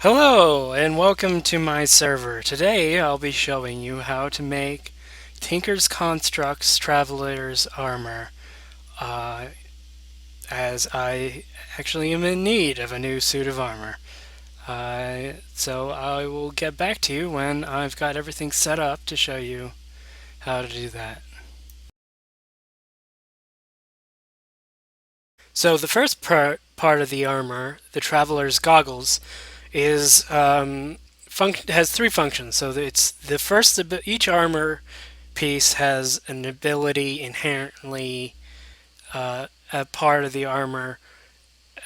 Hello and welcome to my server. Today I'll be showing you how to make Tinker's Constructs Traveler's Armor, uh, as I actually am in need of a new suit of armor. So I will get back to you when I've got everything set up to show you how to do that. So the first part of the armor, the Traveler's Goggles, is has three functions. So it's the first. Each armor piece has an ability inherently a part of the armor,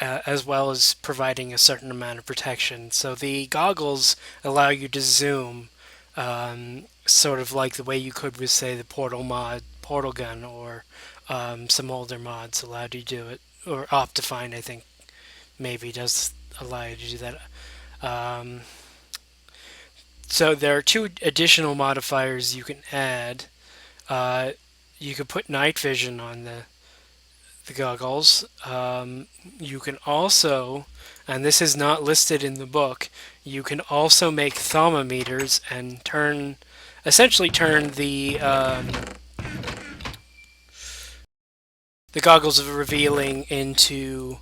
as well as providing a certain amount of protection. So the goggles allow you to zoom, sort of like the way you could with, say, the Portal mod, Portal Gun, or some older mods allowed you to do it. Or Optifine, I think, maybe does allow you to do that. Um, so there are two additional modifiers you can add. Uh, you could put night vision on the goggles. You can also, and this is not listed in the book, you can also make thermometers and essentially turn the goggles of revealing into.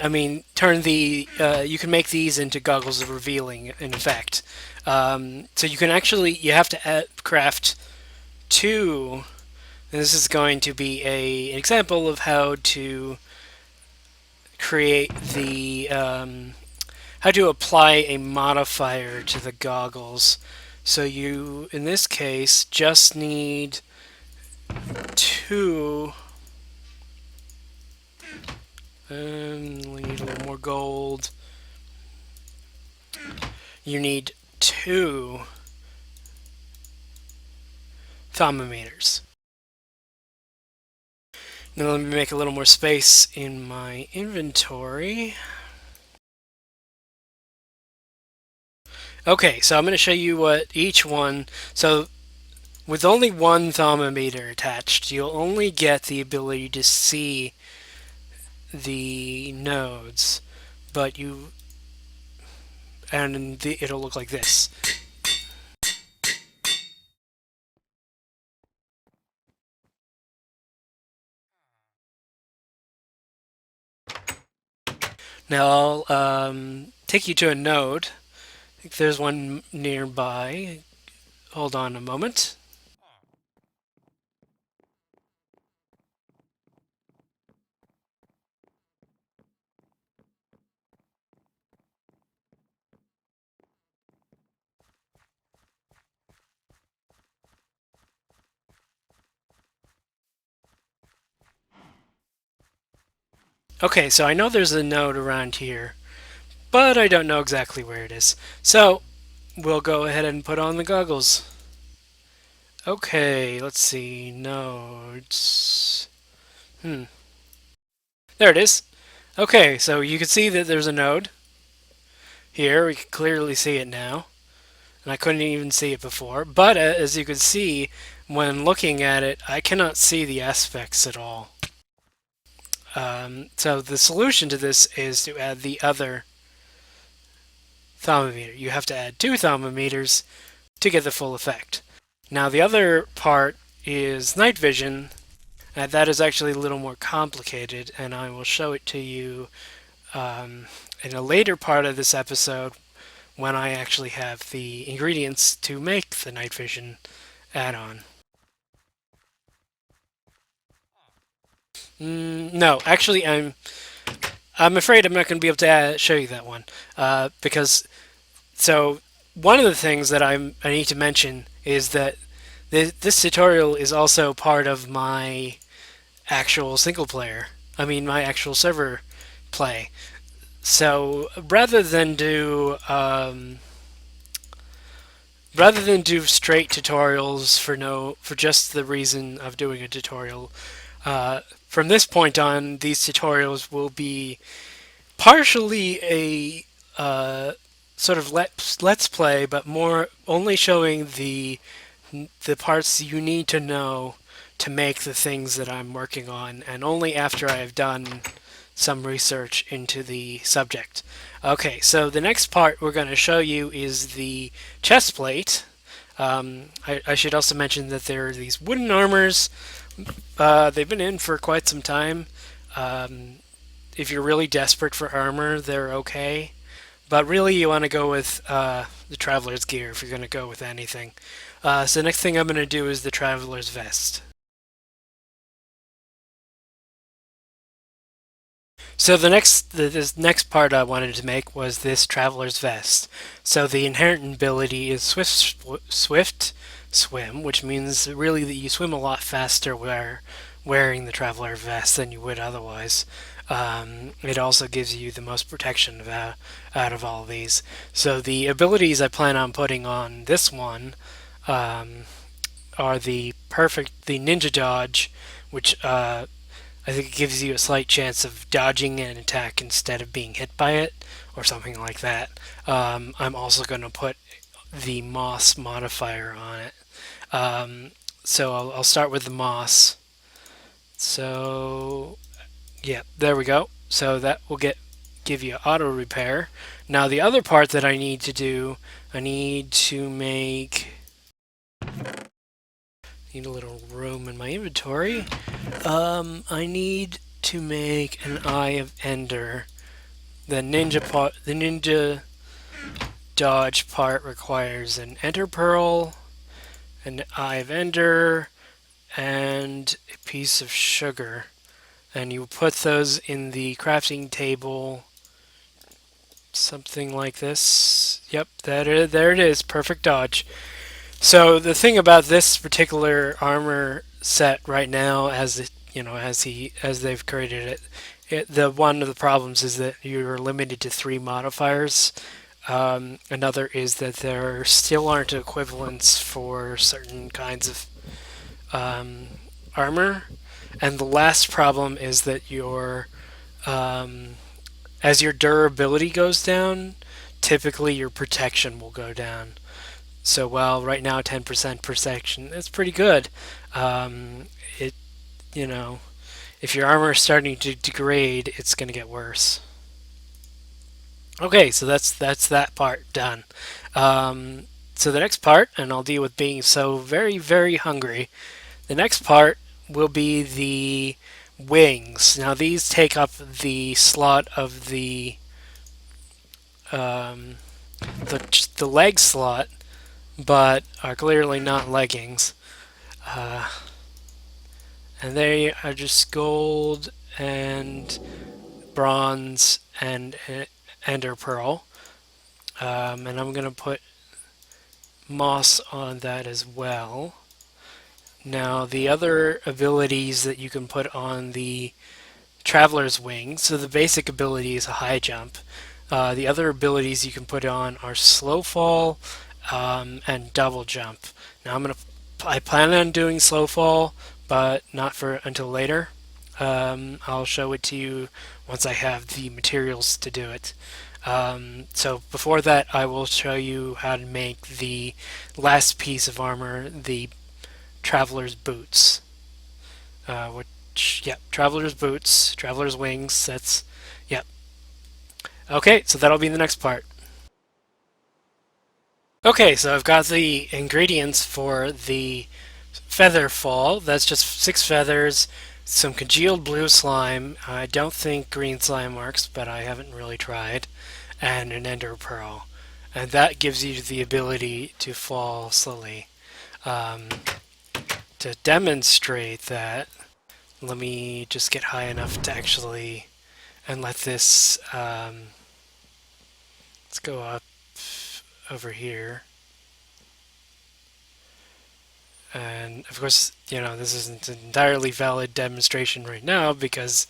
I mean, turn the you can make these into goggles of revealing. In effect, so you have to craft two. This is going to be an example of how to create how to apply a modifier to the goggles. So you, in this case, just need two. We need a little more gold. You need two thermometers. Now let me make a little more space in my inventory. Okay, so I'm going to show you what each one. So with only one thermometer attached, you'll only get the ability to see the nodes, but it'll look like this. Now I'll take you to a node. I think there's one nearby. Hold on a moment. Okay, so I know there's a node around here, but I don't know exactly where it is. So we'll go ahead and put on the goggles. Okay, let's see. Nodes. There it is. Okay, so you can see that there's a node here. We can clearly see it now. And I couldn't even see it before. But as you can see, when looking at it, I cannot see the aspects at all. So the solution to this is to add the other thermometer. You have to add two thermometers to get the full effect. Now the other part is night vision. That is actually a little more complicated, and I will show it to you in a later part of this episode when I actually have the ingredients to make the night vision add-on. No, actually, I'm afraid I'm not going to be able to show you that one because one of the things that I need to mention is that this tutorial is also part of my actual single player. I mean, my actual server play. So rather than do straight tutorials for just the reason of doing a tutorial, from this point on, these tutorials will be partially a sort of let's play, but more only showing the parts you need to know to make the things that I'm working on, and only after I have done some research into the subject. Okay, so the next part we're going to show you is the chest plate. I should also mention that there are these wooden armors. They've been in for quite some time. Um, if you're really desperate for armor, they're okay. But really, you want to go with the traveler's gear if you're going to go with anything. So the next thing I'm going to do is the traveler's vest. So this next part I wanted to make was this traveler's vest. So the inherent ability is swift swim, which means really that you swim a lot faster wearing the traveler vest than you would otherwise. It also gives you the most protection out of all of these. So the abilities I plan on putting on this one um, are the ninja dodge, which I think it gives you a slight chance of dodging an attack instead of being hit by it, or something like that. I'm also going to put the moss modifier on it. Um, so I'll start with the moss. So yeah, there we go. So that will give you auto repair. Now the other part that I need to do, I need a little room in my inventory. I need to make an Eye of Ender. The ninja dodge part requires an Ender Pearl, an Eye of Ender, and a piece of sugar. And you put those in the crafting table, something like this. Yep, there it is. Perfect dodge. So the thing about this particular armor set right now, as they've created one of the problems is that you're limited to 3 modifiers. Another is that there still aren't equivalents for certain kinds of armor, and the last problem is that as your durability goes down, typically your protection will go down. So while right now 10% protection, that's pretty good. Um, it you know if your armor is starting to degrade, it's going to get worse. Okay, so that's that part done. So the next part, and I'll deal with being so very very hungry. The next part will be the wings. Now these take up the slot of um, the leg slot, but are clearly not leggings. Uh, and they are just gold and bronze and ender pearl. And I'm going to put moss on that as well. Now, the other abilities that you can put on the Traveler's Wing, so the basic ability is a high jump. The other abilities you can put on are slow fall and double jump. Now, I plan on doing slow fall, but not for until later. I'll show it to you once I have the materials to do it. So before that, I will show you how to make the last piece of armor, the Traveler's Boots. Traveler's Boots, Traveler's Wings, yep. Okay, so that'll be the next part. Okay, so I've got the ingredients for the Featherfall. That's just 6 feathers, some congealed blue slime. I don't think green slime works, but I haven't really tried. And an ender pearl. And that gives you the ability to fall slowly. Um, to demonstrate that, let me just get high enough to actually, and let this, let's go up over here. And of course, this isn't an entirely valid demonstration right now because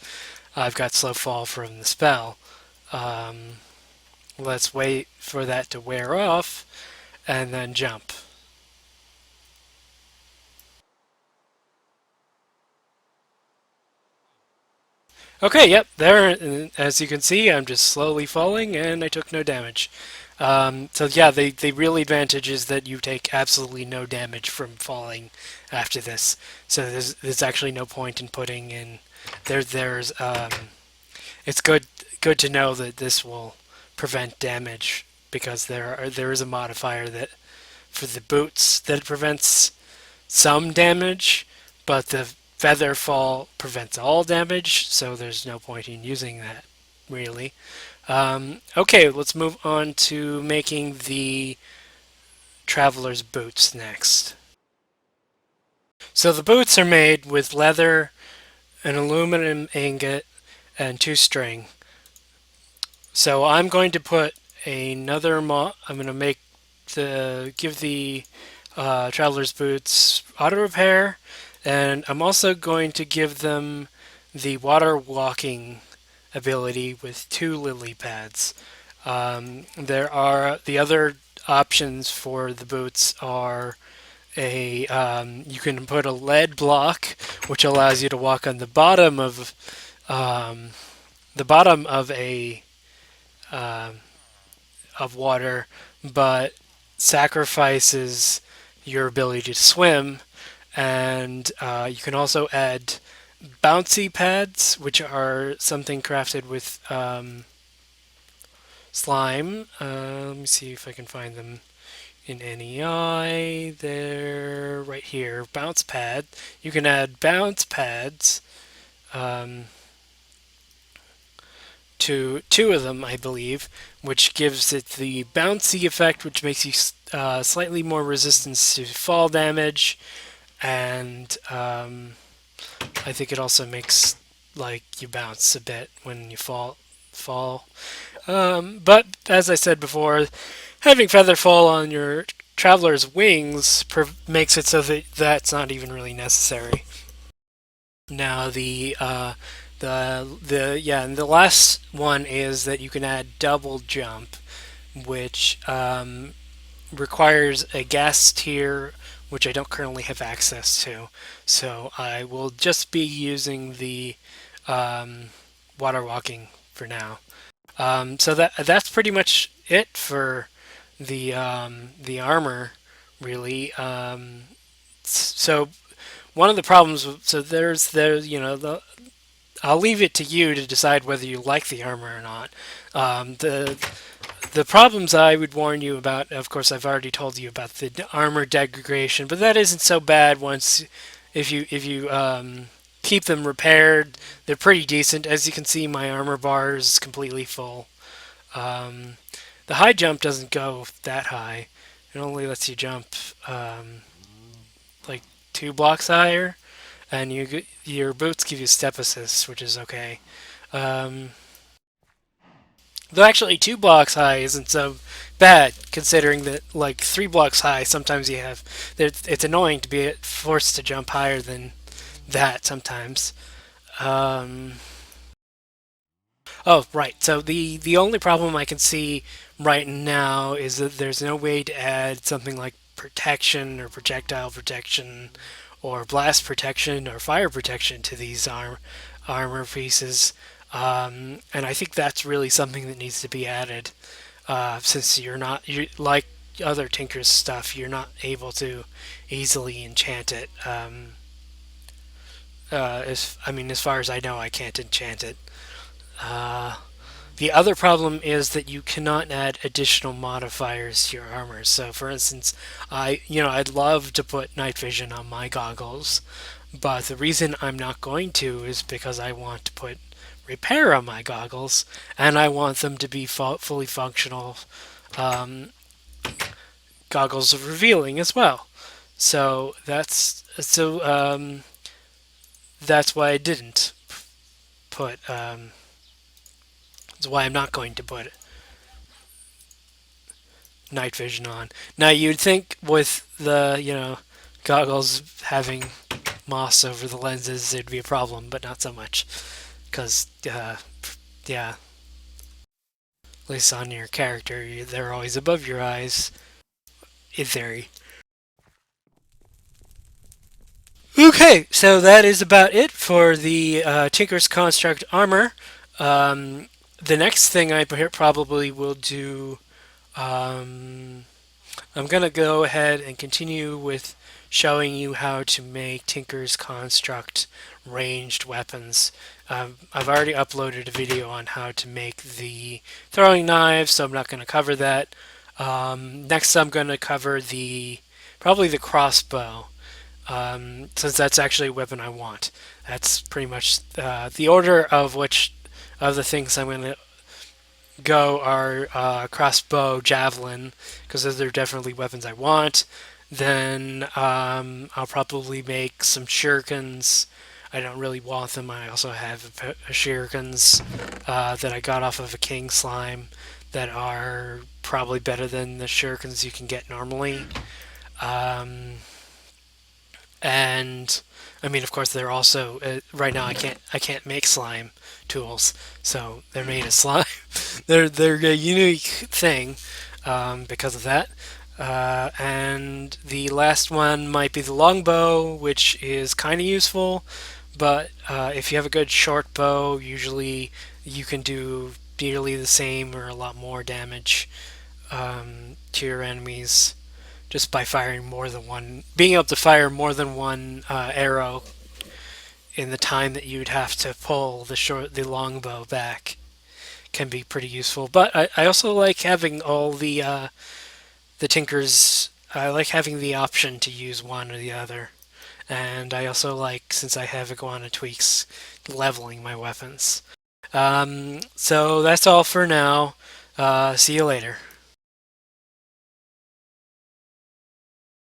I've got slow fall from the spell. Let's wait for that to wear off and then jump. Okay, yep, there, as you can see, I'm just slowly falling and I took no damage. So yeah, the real advantage is that you take absolutely no damage from falling after this. So there's actually no point in putting in, there's it's good to know that this will prevent damage because there is a modifier that for the boots that prevents some damage, but the Featherfall prevents all damage, so there's no point in using that really. Okay, let's move on to making the traveler's boots next. So the boots are made with leather, an aluminum ingot, and two string. So I'm going to put another I'm going to make the give the traveler's boots auto repair, and I'm also going to give them the water walking ability with two lily pads. There are the other options for the boots are a you can put a lead block, which allows you to walk on um, the bottom um of water, but sacrifices your ability to swim. And you can also add bouncy pads, which are something crafted with slime. Let me see if I can find them in NEI. They're right here. Bounce pad. You can add bounce pads um, to two of them, I believe, which gives it the bouncy effect, which makes you slightly more resistance to fall damage, and I think it also makes like you bounce a bit when you fall. But as I said before, having Featherfall on your traveler's wings makes it so that that's not even really necessary. Now and the last one is that you can add double jump, which requires a gas tier, which I don't currently have access to. So I will just be using the um, water walking for now. So that's pretty much it for the armor, really. So one of the problems, so there's I'll leave it to you to decide whether you like the armor or not. The problems I would warn you about, of course, I've already told you about the armor degradation, but that isn't so bad once if you keep them repaired. They're pretty decent. As you can see, my armor bar is completely full. Um, the high jump doesn't go that high. It only lets you jump like 2 blocks higher, and your boots give you step assist, which is okay. Um, though actually 2 blocks high isn't so bad, considering that like 3 blocks high sometimes you have. It's annoying to be forced to jump higher than that sometimes. Um, Oh, right. So the only problem I can see right now is that there's no way to add something like protection or projectile protection or blast protection or fire protection to these armor pieces. And I think that's really something that needs to be added, since you like other Tinker's stuff, you're not able to easily enchant it. As far as I know, I can't enchant it. Uh, The other problem is that you cannot add additional modifiers to your armor. So, for instance, I'd love to put night vision on my goggles, but the reason I'm not going to is because I want to put repair on my goggles, and I want them to be fully functional um, goggles of revealing as well. So that's why I didn't put. That's why I'm not going to put night vision on. Now you'd think with the goggles having moss over the lenses, it'd be a problem, but not so much, because yeah, at least on your character, they're always above your eyes in theory. Okay, so that is about it for the Tinker's Construct armor. Um, the next thing I probably will do, I'm gonna go ahead and continue with showing you how to make Tinker's Construct ranged weapons. I've already uploaded a video on how to make the throwing knives, so I'm not going to cover that. Next, I'm going to cover the probably the crossbow, since that's actually a weapon I want. That's pretty much the order of which of the things I'm going to go are crossbow, javelin, because those are definitely weapons I want. Then I'll probably make some shurikens. I don't really want them. I also have a shurikens that I got off of a king slime that are probably better than the shurikens you can get normally. Um, and I mean, of course, they're also right now. I can't make slime tools, so they're made of slime. they're a unique thing because of that. And the last one might be the longbow, which is kind of useful, but if you have a good short bow, usually you can do nearly the same or a lot more damage to your enemies just by firing more than one, being able to fire more than one arrow in the time that you'd have to pull the longbow back can be pretty useful. But I also like having all the tinkers. I like having the option to use one or the other, and I also like, since I have iguana tweaks, leveling my weapons. So that's all for now. See you later.